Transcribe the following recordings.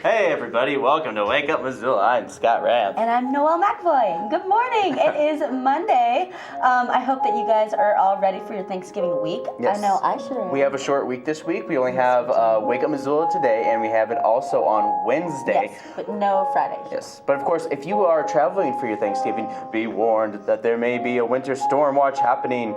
Hey everybody, welcome to Wake Up Missoula. I'm Scott Rapp. And I'm Noelle McAvoy. Good morning. It is Monday. I hope that you guys are all ready for your Thanksgiving week. Yes. I know I sure am. We have a short week this week. We only have Wake Up Missoula today, and we have it also on Wednesday. Yes, but no Fridays. Yes, but of course, if you are traveling for your Thanksgiving, be warned that there may be a winter storm watch happening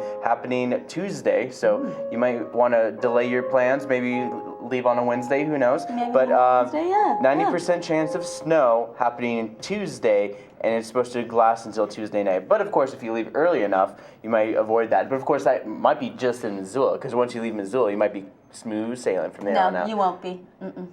Tuesday. So you might want to delay your plans. Maybe leave on a Wednesday. Who knows? Maybe but on Wednesday, yeah. 90% chance of snow happening Tuesday, and it's supposed to last until Tuesday night. But of course, if you leave early enough, you might avoid that. But of course, that might be just in Missoula, because once you leave Missoula, you might be smooth sailing from there on out. No, you won't be. Mm-mm.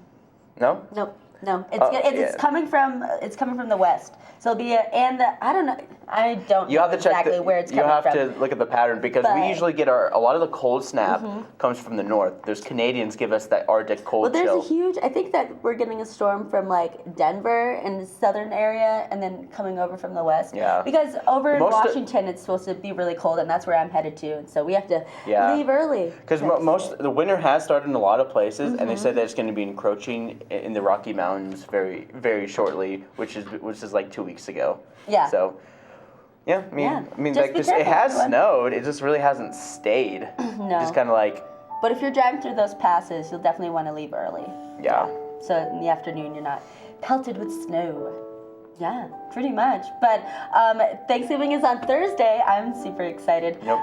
No? Nope. No, it's coming from the west. So it'll be I don't know. I don't know exactly where it's coming from. You have to look at the pattern, because we usually get a lot of the cold snap comes from the north. There's Canadians give us that Arctic cold chill. I think that we're getting a storm from like Denver and the southern area, and then coming over from the west. Yeah. Because over in Washington it's supposed to be really cold, and that's where I'm headed to, and so we have to leave early. Because the winter has started in a lot of places, and they said that it's going to be encroaching in the Rocky Mountains very, very shortly, which is like 2 weeks ago. Yeah. So. Yeah, I mean, just like this, it has snowed. It just really hasn't stayed. No. Just kind of like. But if you're driving through those passes, you'll definitely want to leave early. Yeah. So in the afternoon, you're not pelted with snow. Yeah, pretty much. But Thanksgiving is on Thursday. I'm super excited. Yep.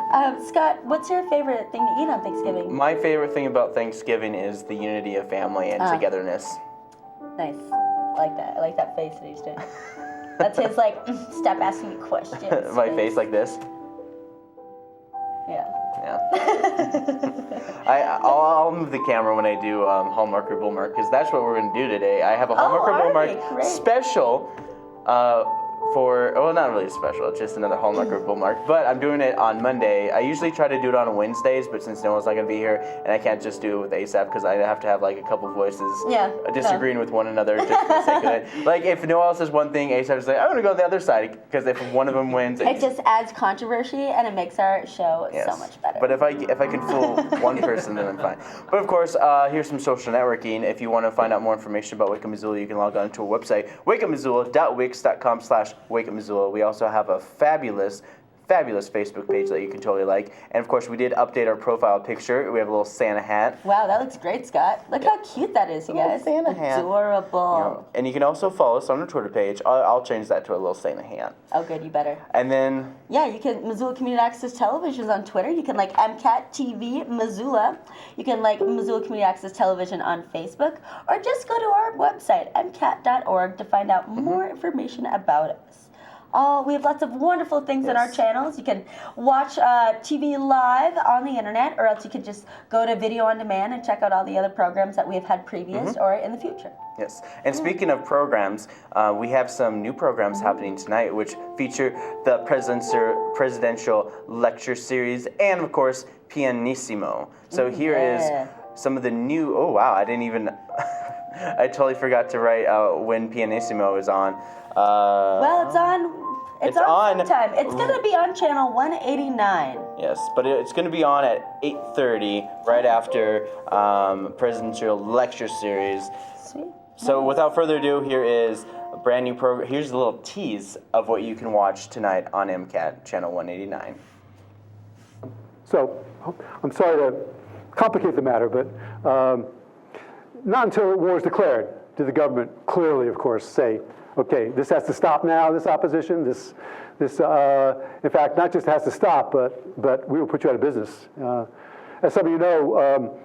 Scott, what's your favorite thing to eat on Thanksgiving? My favorite thing about Thanksgiving is the unity of family and togetherness. Nice. I like that. I like that face that he's doing. That's his, like, stop asking me questions. My face like this? Yeah. I'll move the camera when I do Hallmark or Bullmark, because that's what we're going to do today. I have a Hallmark or Bullmark special not really a special, it's just another Hallmark or Bullmark, but I'm doing it on Monday. I usually try to do it on Wednesdays, but since Noel's not going to be here, and I can't just do it with Asaph, because I have to have like a couple voices disagreeing with one another just for the sake of it. Like if Noel says one thing, Asaph is like, I'm going to go the other side, because if one of them wins... It just adds controversy, and it makes our show so much better. But if I can fool one person, then I'm fine. But of course, here's some social networking. If you want to find out more information about Wake Up Missoula, you can log on to our website, wakeupmissoula.wix.com/WakeUpMissoula. We also have a fabulous Facebook page that you can totally like. And of course, we did update our profile picture. We have a little Santa hat. Wow, that looks great, Scott. Look how cute that is, you guys. Santa hat. Adorable. And you can also follow us on our Twitter page. I'll change that to a little Santa hat. Oh, good, you better. And then... Yeah, you can, Missoula Community Access Television is on Twitter. You can like MCAT TV Missoula. You can like Missoula Community Access Television on Facebook. Or just go to our website, mcat.org, to find out more information about us. We have lots of wonderful things on our channels. You can watch TV live on the internet, or else you could just go to video on demand and check out all the other programs that we have had previous or in the future. Yes. And speaking of programs, we have some new programs happening tonight, which feature the presidential lecture series and, of course, Pianissimo. So here is some of the new... Oh, wow. I didn't even... I totally forgot to write when Pianissimo is on. Well, it's on sometime. It's going to be on channel 189. Yes, but it's going to be on at 8:30, right after presidential lecture series. Sweet. So without further ado, here is a brand new program. Here's a little tease of what you can watch tonight on MCAT, channel 189. So, I'm sorry to complicate the matter, but not until war is declared did the government clearly, of course, say, okay, this has to stop now, this opposition, this in fact, not just has to stop, but we will put you out of business. As some of you know,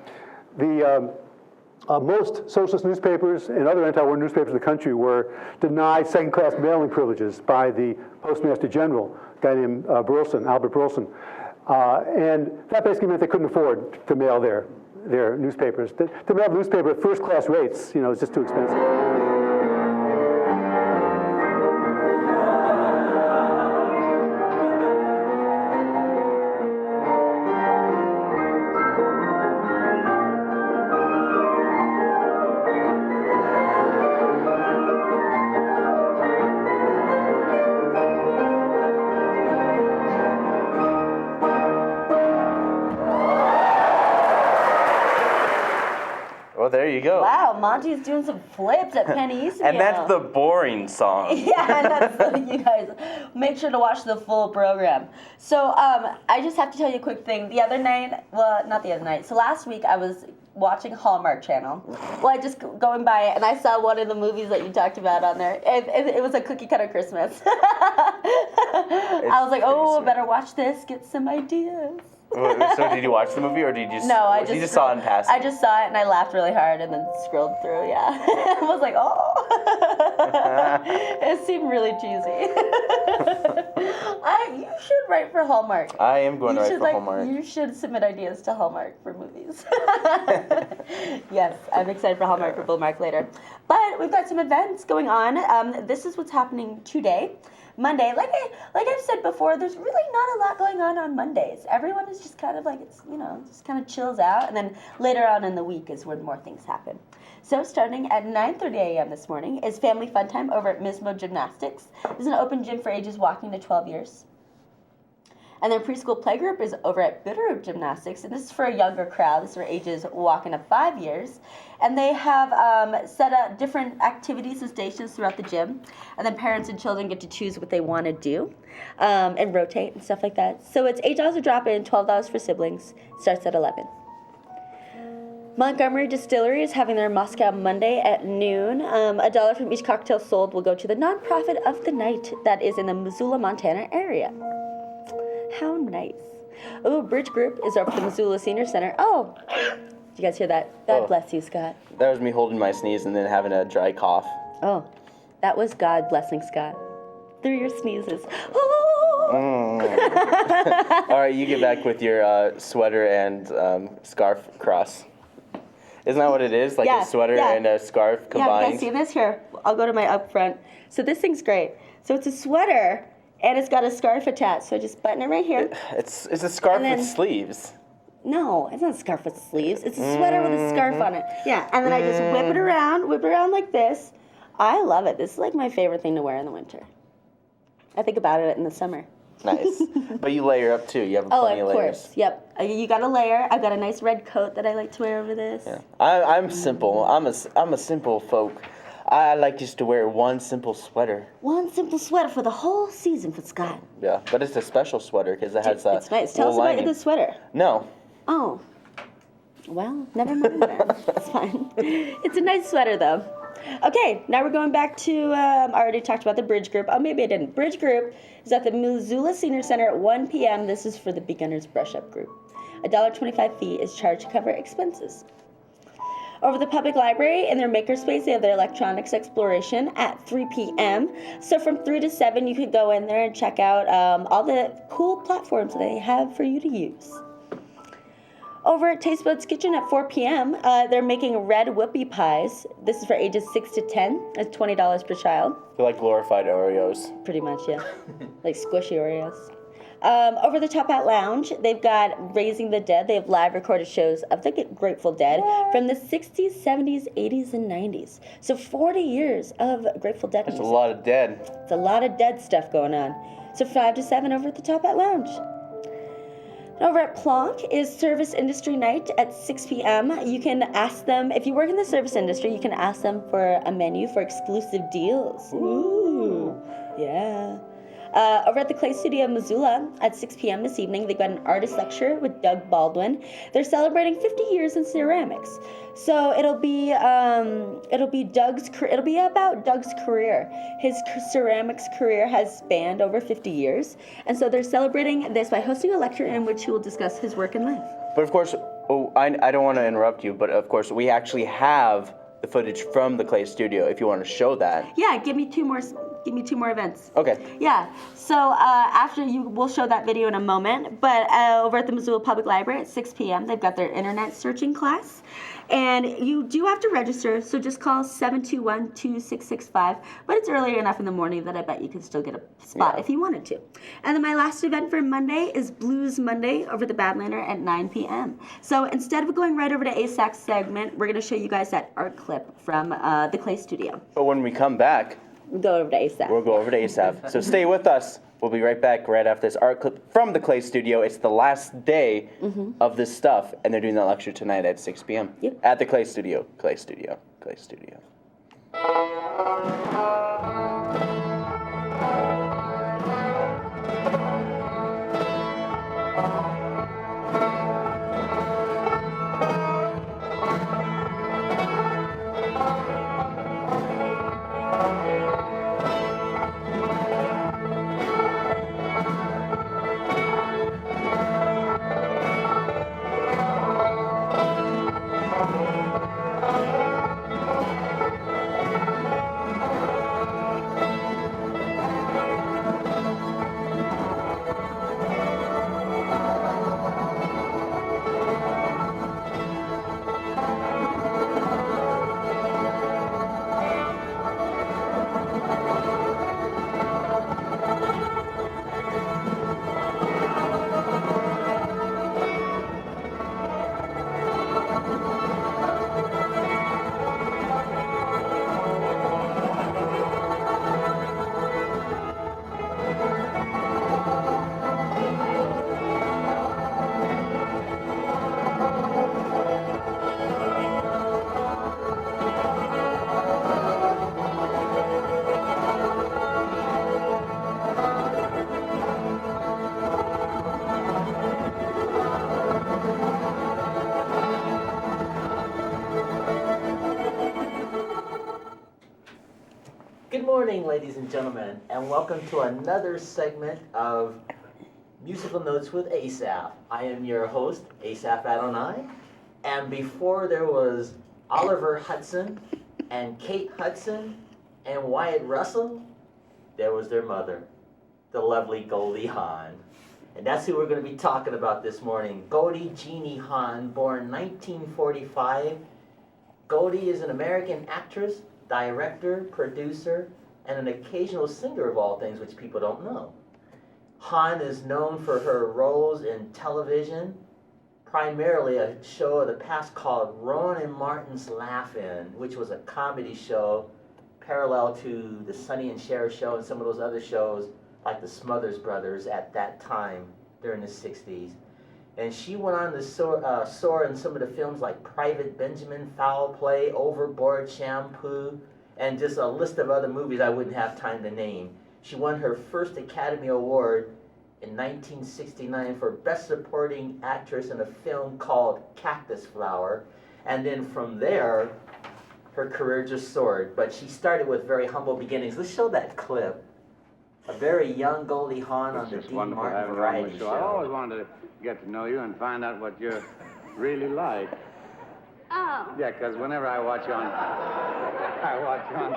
most socialist newspapers and other anti-war newspapers in the country were denied second-class mailing privileges by the Postmaster General, a guy named Albert Burleson. And that basically meant they couldn't afford to mail their newspapers. To mail the newspaper at first-class rates, it's just too expensive. you go. Wow, Monty's doing some flips at Pianissimo. And that's the boring song. Yeah, and that's you guys make sure to watch the full program. So I just have to tell you a quick thing. The other night, well, not the other night. So last week I was watching Hallmark Channel. Well, I just going by it, and I saw one of the movies that you talked about on there. It was a cookie cutter Christmas. I was like, oh, I better watch this, get some ideas. So did you watch the movie, or did you just? No, you just saw it in passing? I just saw it and I laughed really hard and then scrolled through. Yeah, I was like, oh, it seemed really cheesy. You should write for Hallmark. I am going to write for Hallmark. You should submit ideas to Hallmark for movies. Yes, I'm excited for Hallmark for Bullmark later. But we've got some events going on. This is what's happening today. Monday, like I've said before, there's really not a lot going on Mondays. Everyone is just kind of like, it's, just kind of chills out, and then later on in the week is when more things happen. So starting at 9:30 a.m. this morning is Family Fun Time over at Mismo Gymnastics. This is an open gym for ages walking to 12 years. And their preschool playgroup is over at Bitterroot Gymnastics, and this is for a younger crowd. This is for ages walking to 5 years. And they have set up different activities and stations throughout the gym. And then parents and children get to choose what they want to do and rotate and stuff like that. So it's $8 a drop-in, $12 for siblings. Starts at 11. Montgomery Distillery is having their Moscow Monday at noon. $1 from each cocktail sold will go to the nonprofit of the night that is in the Missoula, Montana area. How nice. Oh, Bridge Group is up at the Missoula Senior Center. Oh, did you guys hear that? God bless you, Scott. That was me holding my sneeze and then having a dry cough. Oh, that was God blessing Scott through your sneezes. Oh. All right, you get back with your sweater and scarf cross. Isn't that what it is? Like a sweater and a scarf combined? Yeah, you guys see this? Here, I'll go to my up front. So this thing's great. So it's a sweater, and it's got a scarf attached. So I just button it right here. It's a scarf with sleeves. No, it's not a scarf with sleeves. It's a sweater with a scarf on it. Yeah, and then I just whip it around like this. I love it. This is like my favorite thing to wear in the winter. I think about it in the summer. Nice. But you layer up too. You have plenty of layers. Oh, of course. Yep. You got a layer. I've got a nice red coat that I like to wear over this. Yeah. I'm simple. I'm a simple folk. I like just to wear one simple sweater. One simple sweater for the whole season for Scott. Yeah, but it's a special sweater because it has that. It's nice. Tell us about the sweater. No. Oh. Well, never mind then. It's fine. It's a nice sweater though. Okay, now we're going back to, I already talked about the Bridge Group. Oh, maybe I didn't. Bridge Group is at the Missoula Senior Center at 1 p.m. This is for the Beginners Brush Up Group. $1.25 fee is charged to cover expenses. Over the public library, in their makerspace, they have their electronics exploration at 3 p.m. So from 3 to 7, you can go in there and check out all the cool platforms they have for you to use. Over at Taste Buds Kitchen at 4 p.m., they're making red whoopie pies. This is for ages 6 to 10. It's $20 per child. They're like glorified Oreos. Pretty much, yeah. Like squishy Oreos. Over the Top Hat Lounge, they've got Raising the Dead. They have live recorded shows of the Grateful Dead from the 60s, 70s, 80s, and 90s. So 40 years of Grateful Dead music. That's a lot of dead. It's a lot of dead stuff going on. So 5 to 7 over at the Top Hat Lounge. Over at Plonk is Service Industry Night at 6 p.m. You can ask them, if you work in the service industry, you can ask them for a menu for exclusive deals. Ooh, yeah. Over at the Clay Studio in Missoula at 6 p.m. this evening, they've got an artist lecture with Doug Baldwin. They're celebrating 50 years in ceramics. So it'll be about Doug's career. His ceramics career has spanned over 50 years, and so they're celebrating this by hosting a lecture in which he will discuss his work in life. But of course, I don't want to interrupt you, but of course we actually have the footage from the Clay Studio. If you want to show that. Yeah, give me two more events. Okay. Yeah. So we'll show that video in a moment. But over at the Missoula Public Library at 6 p.m., they've got their internet searching class. And you do have to register, so just call 721-2665. But it's earlier enough in the morning that I bet you can still get a spot if you wanted to. And then my last event for Monday is Blues Monday over the Badlander at 9 p.m. So instead of going right over to Asaph's segment, we're going to show you guys that art clip from the Clay Studio. But when we come back, We'll go over to Asaph. We'll go over to Asaph. So stay with us We'll be right back right after this art clip from the Clay Studio. It's the last day of this stuff, and they're doing that lecture tonight at 6 p.m. Yep. At the Clay Studio. Clay Studio. Clay Studio. Good morning, ladies and gentlemen, and welcome to another segment of Musical Notes with Asaph. I am your host, Asaph Adonai, and before there was Oliver Hudson and Kate Hudson and Wyatt Russell, there was their mother, the lovely Goldie Hawn. And that's who we're going to be talking about this morning. Goldie Jeannie Hawn, born 1945. Goldie is an American actress, director, producer, and an occasional singer of all things, which people don't know. Hawn is known for her roles in television, primarily a show of the past called Rowan and Martin's Laugh-In, which was a comedy show parallel to the Sonny and Cher show and some of those other shows like the Smothers Brothers at that time during the 60s. And she went on to soar in some of the films like Private Benjamin, Foul Play, Overboard, Shampoo, and just a list of other movies I wouldn't have time to name. She won her first Academy Award in 1969 for Best Supporting Actress in a film called Cactus Flower. And then from there, her career just soared. But she started with very humble beginnings. Let's show that clip. A very young Goldie Hawn on the Dean Martin Variety Show. I always wanted to get to know you and find out what you're really like. Oh. Yeah, because whenever I watch you on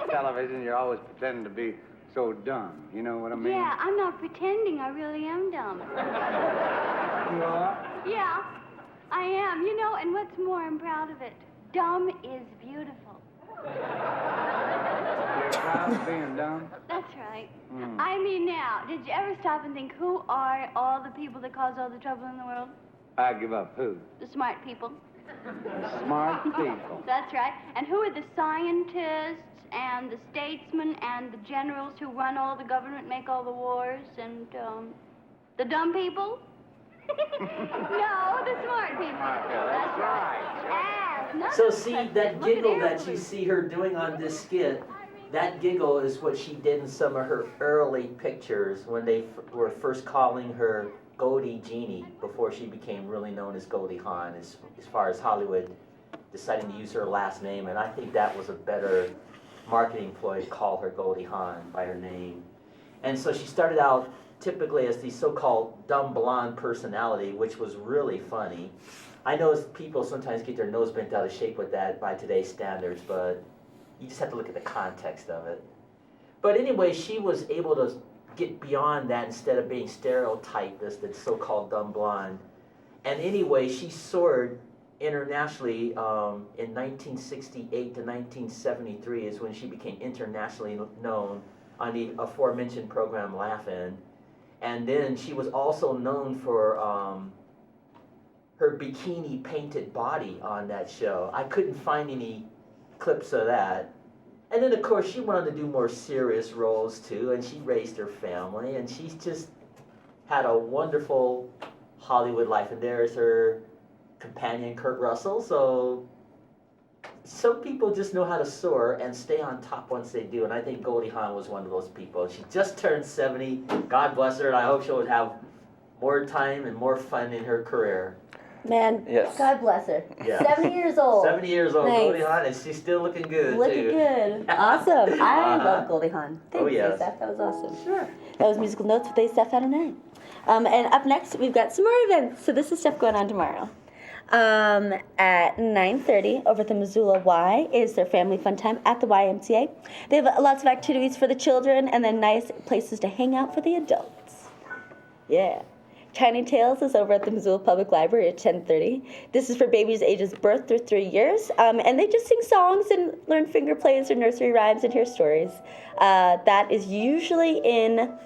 television, you're always pretending to be so dumb. You know what I mean? Yeah, I'm not pretending. I really am dumb. You are? Yeah, I am. You know, and what's more, I'm proud of it. Dumb is beautiful. You're proud of being dumb? That's right. I mean, now, did you ever stop and think, who are all the people that cause all the trouble in the world? I give up who? The smart people. Smart people. That's right. And who are the scientists and the statesmen and the generals who run all the government, make all the wars, and the dumb people? No, the smart people. That's right. And So see, that giggle that you see her doing on this skit, that giggle is what she did in some of her early pictures when they were first calling her Goldie Jeannie before she became really known as Goldie Hawn, as far as Hollywood deciding to use her last name. And I think that was a better marketing ploy to call her Goldie Hawn by her name. And so she started out typically as the so-called dumb blonde personality, which was really funny. I know people sometimes get their nose bent out of shape with that by today's standards, but you just have to look at the context of it. But anyway, she was able to get beyond that instead of being stereotyped as the so-called dumb blonde. And anyway, she soared internationally in 1968 to 1973 is when she became internationally known on the aforementioned program Laugh-In. And then she was also known for her bikini painted body on that show. I couldn't find any clips of that. And then, of course, she went on to do more serious roles, too, and she raised her family, and she's just had a wonderful Hollywood life. And there's her companion, Kurt Russell. So some people just know how to soar and stay on top once they do, and I think Goldie Hawn was one of those people. She just turned 70. God bless her, and I hope she would have more time and more fun in her career. Man, Yes. God bless her. Yeah. 70 years old. 70 years old, Nice. Goldie Hawn, and she's still looking good, Looking too. good. Awesome. I Uh-huh. love Goldie Hawn. Thanks, yes. Asaph. That was awesome. Sure. That was Musical Notes with Asaph Adonai. And up next, we've got some more events. So this is stuff going on tomorrow. At 9:30 over at the Missoula Y is their family fun time at the YMCA. They have lots of activities for the children and then nice places to hang out for the adults. Yeah. Tiny Tales is over at the Missoula Public Library at 10:30. This is for babies ages birth through 3 years. And they just sing songs and learn finger plays or nursery rhymes and hear stories. That is usually in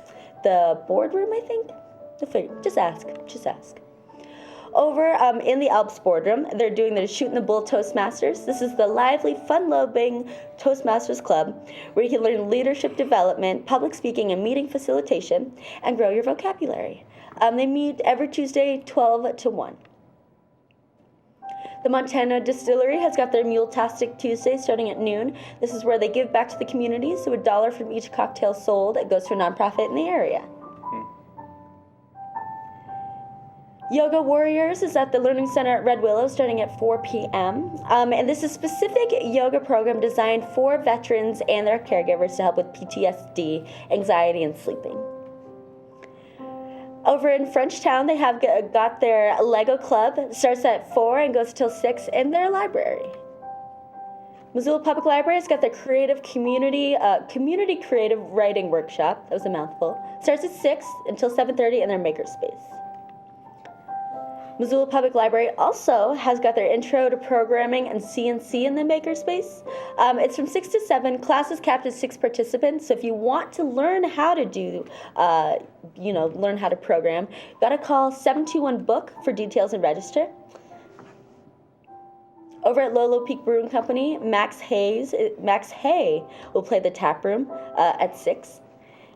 the boardroom, I think. Just ask. Over in the Alps boardroom, they're doing their Shooting the Bull Toastmasters. This is the lively, fun-loving Toastmasters Club where you can learn leadership development, public speaking, and meeting facilitation, and grow your vocabulary. They meet every Tuesday, 12 to 1. The Montana Distillery has got their Mule-tastic Tuesday starting at noon. This is where they give back to the community, so $1 from each cocktail sold goes to a nonprofit in the area. Yoga Warriors is at the Learning Center at Red Willow starting at 4 p.m. And this is a specific yoga program designed for veterans and their caregivers to help with PTSD, anxiety, and sleeping. Over in Frenchtown, they have got their Lego Club. It starts at 4 and goes till 6 in their library. Missoula Public Library has got their community creative writing workshop. That was a mouthful. Starts at 6 until 7:30 in their makerspace. Missoula Public Library also has got their Intro to Programming and CNC in the makerspace. It's from 6 to 7. Classes capped at 6 participants. So if you want to learn how to do, learn how to program, got to call 721-BOOK for details and register. Over at Lolo Peak Brewing Company, Max Hay will play the tap room at 6.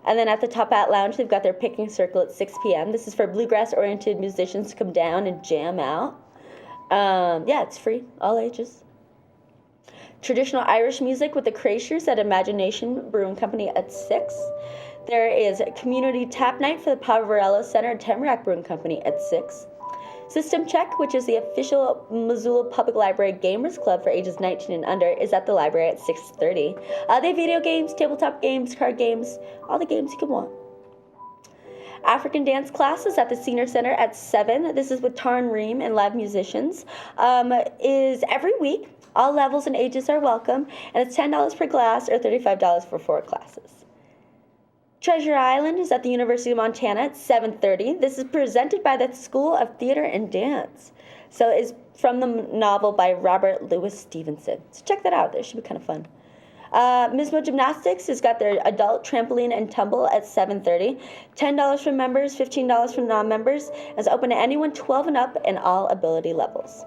And then at the Top Hat Lounge, they've got their picnic circle at 6 p.m. This is for bluegrass-oriented musicians to come down and jam out. It's free, all ages. Traditional Irish music with the Crashers at Imagination Brewing Company at 6. There is a community tap night for the Poverello Center at Tamarack Brewing Company at 6. System Check, which is the official Missoula Public Library Gamers Club for ages 19 and under, is at the library at 6:30. They have video games, tabletop games, card games, all the games you can want. African dance classes at the Senior Center at 7. This is with Tarn Ream and live musicians. Is every week. All levels and ages are welcome, and it's $10 per class or $35 for 4 classes. Treasure Island is at the University of Montana at 7:30. This is presented by the School of Theater and Dance. So it's from the novel by Robert Louis Stevenson. So check that out. It should be kind of fun. Mismo Gymnastics has got their adult trampoline and tumble at 7:30. $10 for members, $15 for non-members. It's open to anyone 12 and up and all ability levels.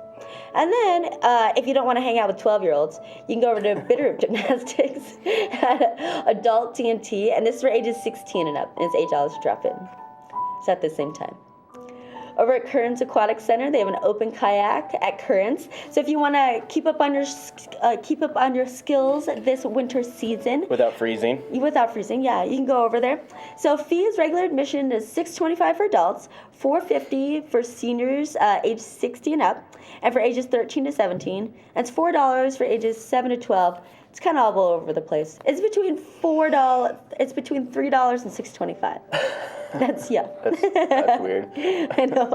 And then, if you don't want to hang out with 12-year-olds, you can go over to Bitterroot Gymnastics at Adult TNT, and this is for ages 16 and up, and it's $8 to drop in. It's at the same time. Over at Currents Aquatic Center, they have an open kayak at Currents. So if you want to keep up on your skills this winter season, Without freezing. Yeah, you can go over there. So fees, regular admission is $6.25 for adults, $4.50 for seniors age 60 and up, and for ages 13 to 17. And it's $4 for ages 7 to 12. It's kind of all over the place. It's between $3 and $6.25. That's That's weird. I know.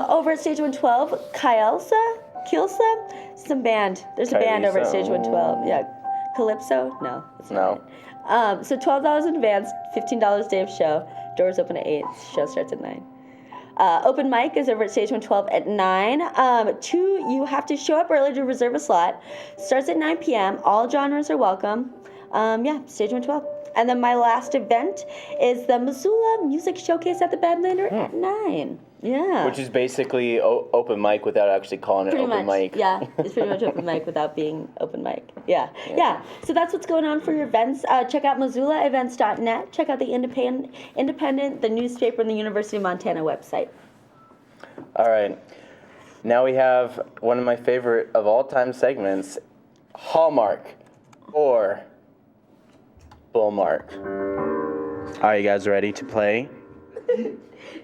Over at Stage 112, Kielsa, some band. There's a band over at Stage 112. Yeah, Calypso? No. No. So $12 in advance, $15 day of show. Doors open at 8. Show starts at 9. Open mic is over at Stage 112 at 9. You have to show up early to reserve a slot. Starts at 9 p.m. All genres are welcome. Stage 112. And then my last event is the Missoula Music Showcase at the Badlander at 9. Yeah. Which is basically open mic without actually calling it Pretty open much, mic. yeah. It's pretty much open mic without being open mic. Yeah. So that's what's going on for your events. Check out MissoulaEvents.net. Check out the Independent, the newspaper, and the University of Montana website. All right. Now we have one of my favorite of all time segments, Hallmark or Bullmark. Are you guys ready to play?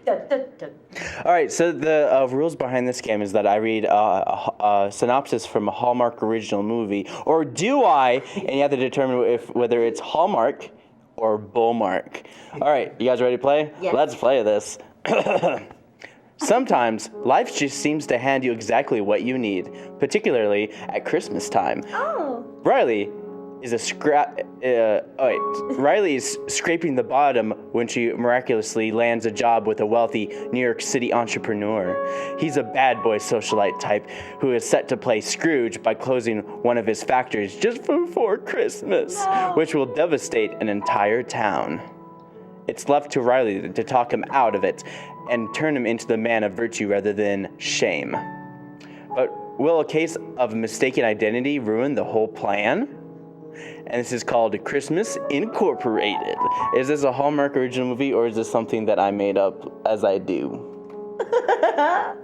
All right, so the rules behind this game is that I read a synopsis from a Hallmark original movie, or do I? And you have to determine whether it's Hallmark or Bullmark. All right, you guys ready to play? Yes. Let's play this. Sometimes life just seems to hand you exactly what you need, particularly at Christmas time. Oh. Riley is Riley is scraping the bottom when she miraculously lands a job with a wealthy New York City entrepreneur. He's a bad boy socialite type who is set to play Scrooge by closing one of his factories just before Christmas, which will devastate an entire town. It's left to Riley to talk him out of it and turn him into the man of virtue rather than shame. But will a case of mistaken identity ruin the whole plan? And this is called Christmas Incorporated. Is this a Hallmark original movie, or is this something that I made up as I do? I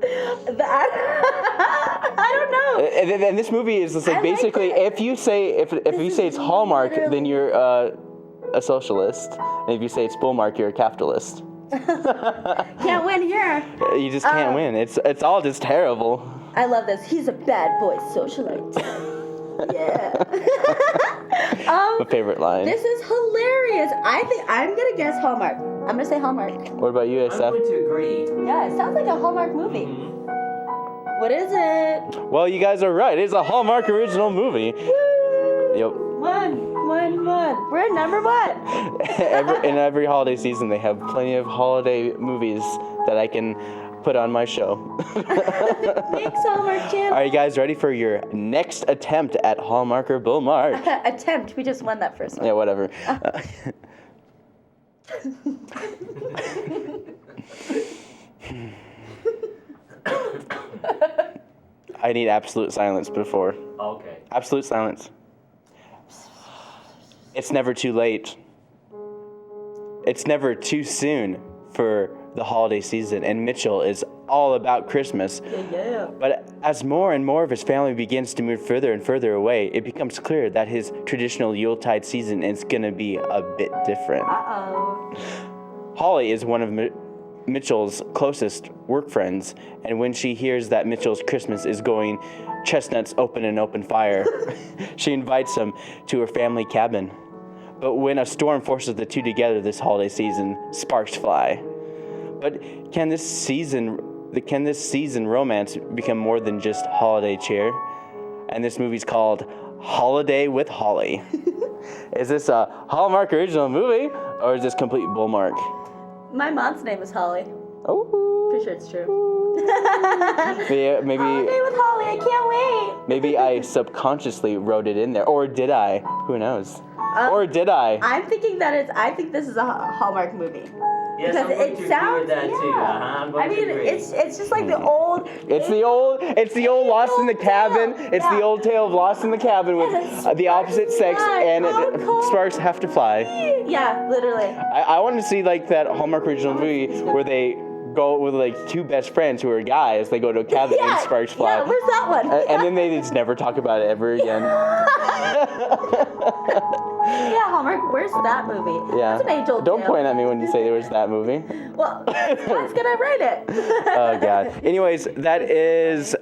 don't know. And this movie is just like basically, if you say it's Hallmark, then you're a socialist, and if you say it's Bullmark, you're a capitalist. Can't win here. You just can't win. It's all just terrible. I love this. He's a bad boy socialite. Yeah. My favorite line. This is hilarious. I think I'm gonna guess Hallmark. I'm gonna say Hallmark. What about you, I'm Asaph? going to agree. Yeah, it sounds like a Hallmark movie. What is it? Well, you guys are right. It's a Hallmark original movie. Woo! Yep. One. We're number one. In every holiday season, they have plenty of holiday movies that I can put on my show. Thanks, Hallmark Channel. Are you guys ready for your next attempt at Hallmark or Bullmark? Attempt. We just won that first one. Yeah, whatever. I need absolute silence before. Okay. Absolute silence. It's never too late. It's never too soon for the holiday season, and Mitchell is all about Christmas. Yeah. But as more and more of his family begins to move further and further away, it becomes clear that his traditional Yuletide season is going to be a bit different. Uh-oh. Holly is one of Mitchell's closest work friends, and when she hears that Mitchell's Christmas is going chestnuts open and open fire, she invites him to her family cabin. But when a storm forces the two together this holiday season, sparks fly. But can this season romance become more than just holiday cheer? And this movie's called Holiday with Holly. Is this a Hallmark original movie, or is this complete Bullmark? My mom's name is Holly. Oh. Pretty sure it's true. Maybe Holiday with Holly, I can't wait. maybe I subconsciously wrote it in there, or did I? Who knows? Or did I? I'm thinking that I think this is a Hallmark movie. Yes, Because I'm going it to agree sounds, with that too. yeah. I'm going I mean, to agree. it's just like the old. It's the old Lost in the Cabin. It's the old tale of Lost in the Cabin with the opposite sex, and sparks have to fly. Yeah, literally. I want to see like that Hallmark original movie where they go with like two best friends who are guys. They go to a cabin and sparks fly. Yeah, where's that one? And then they just never talk about it ever again. Yeah, Hallmark, where's that movie? Yeah. That's an age-old Don't tale. point at me when you say there was that movie. Well, someone's gonna write it. Oh God. Anyways, that is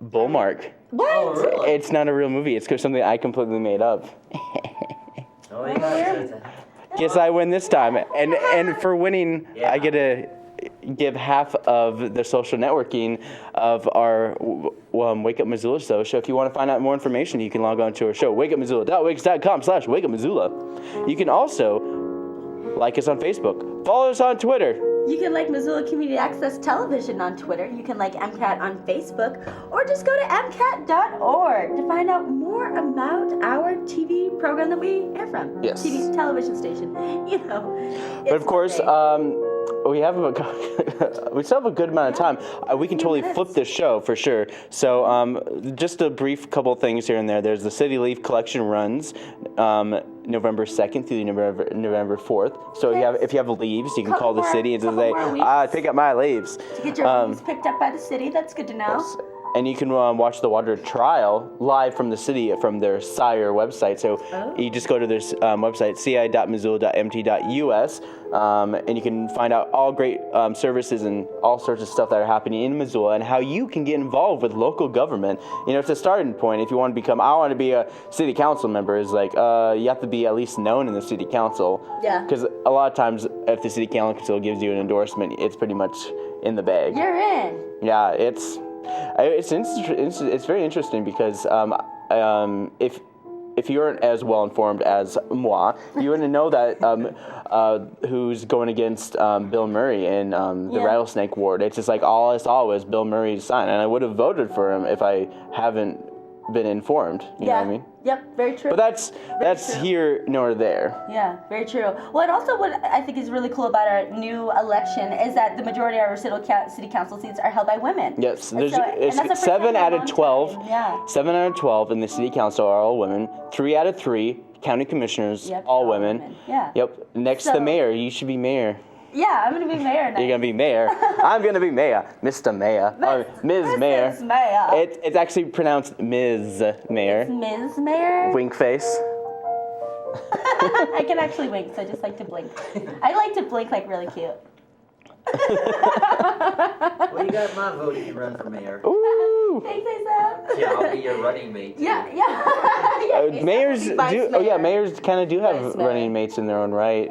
Bullmark. What? Oh, really? It's not a real movie. It's something I completely made up. Oh, yeah. Guess I win this time. And for winning, Yeah. I get to give half of the social networking of our Wake Up Missoula show. So if you want to find out more information, you can log on to our show, wakeupmissoula.wix.com/wakeupmissoula. You can also like us on Facebook. Follow us on Twitter. You can like Missoula Community Access Television on Twitter. You can like MCAT on Facebook. Or just go to MCAT.org to find out more about our TV program that we air from. Yes. TV television station. You know. But of course, we have we still have a good amount of time. We can totally flip this show for sure. So just a brief couple things here and there. There's the City Leaf Collection runs November 2nd through November 4th. So if you have leaves, you can call the city and say, pick up my leaves. To get your leaves picked up by the city. That's good to know. Yes. And you can watch the water trial live from the city from their Sire website. So you just go to their website, ci.missoula.mt.us, and you can find out all great services and all sorts of stuff that are happening in Missoula and how you can get involved with local government. You know, it's a starting point. If you want to become, I want to be a city council member, is like you have to be at least known in the city council. Yeah. Because a lot of times, if the city council gives you an endorsement, it's pretty much in the bag. You're in. Yeah, it's very interesting because if you aren't as well informed as moi, you wouldn't know that who's going against Bill Murray in the Rattlesnake Ward. It's just like all I saw was Bill Murray's sign, and I would have voted for him if I haven't been informed. You know what I mean? Yep, very true. But that's here nor there. Yeah, very true. Well, and also what I think is really cool about our new election is that the majority of our city council seats are held by women. Yes, it's 7 out of 12. Yeah. 7 out of 12 in the city council are all women. 3 out of 3 county commissioners, all women. Yeah. Yep. Next, the mayor. You should be mayor. Yeah, I'm gonna be mayor now. You're gonna be mayor. I'm gonna be mayor, Mr. Mayor, or Ms. Mayor. Mrs. Mayor. It's actually pronounced Ms. Mayor. It's Ms. Mayor. Wink face. I can actually wink, so I just like to blink. I like to blink like really cute. Well, you got my vote if you run for mayor. Ooh. Thanks, Asaph. Yeah, I'll be your running mate. Too. Yeah. Mayors do. Mayor. Oh yeah, mayors kind of do have Vice mayor. running mates in their own right.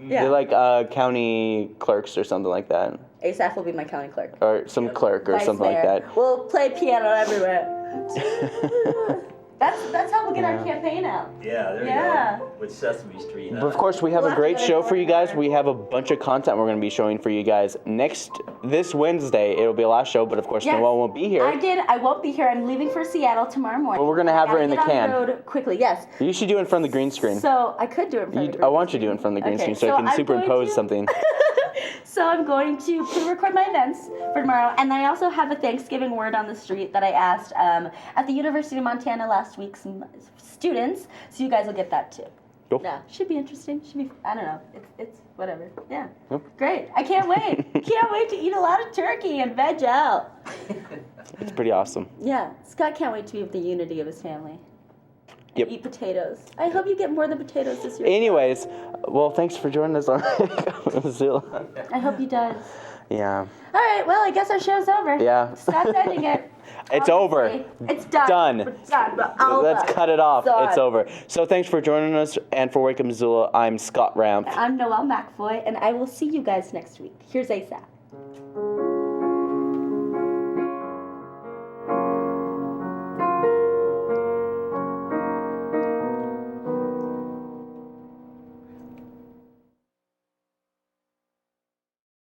Yeah. They're like county clerks or something like that. Asaph will be my county clerk. Or some clerk or Vice something mayor. like that. We'll play piano everywhere. That's how we'll get our campaign out. Yeah, there you go. With Sesame Street. But of course, we have a great show for you guys. We have a bunch of content we're going to be showing for you guys this Wednesday. It'll be a last show, but of course, Noelle won't be here. I won't be here. I'm leaving for Seattle tomorrow morning. But we're going to have her in the can. On the road quickly, yes. You should do it in front of the green screen. So I could do it in front of the green screen. I want you to do it in front of the green screen so I can superimpose something. So I'm going to pre-record my events for tomorrow, and I also have a Thanksgiving word on the street that I asked at the University of Montana last week, some students, so you guys will get that too. Cool. Yeah, should be interesting. Should be, I don't know, it's whatever. Yeah, Great. I can't wait. Can't wait to eat a lot of turkey and veg out. It's pretty awesome. Yeah, Scott can't wait to be with the unity of his family. Yep. Eat potatoes. I hope you get more than potatoes this year. Anyways, well, thanks for joining us on Missoula. I hope he does. Yeah. All right, well, I guess our show's over. Yeah. Scott's ending it. It's over. It's done. Done. We're done. We're over. Let's cut it off. Done. It's over. So thanks for joining us and for Wake Up Missoula. I'm Scott Ramp. I'm Noelle McAvoy, and I will see you guys next week. Here's Asaph.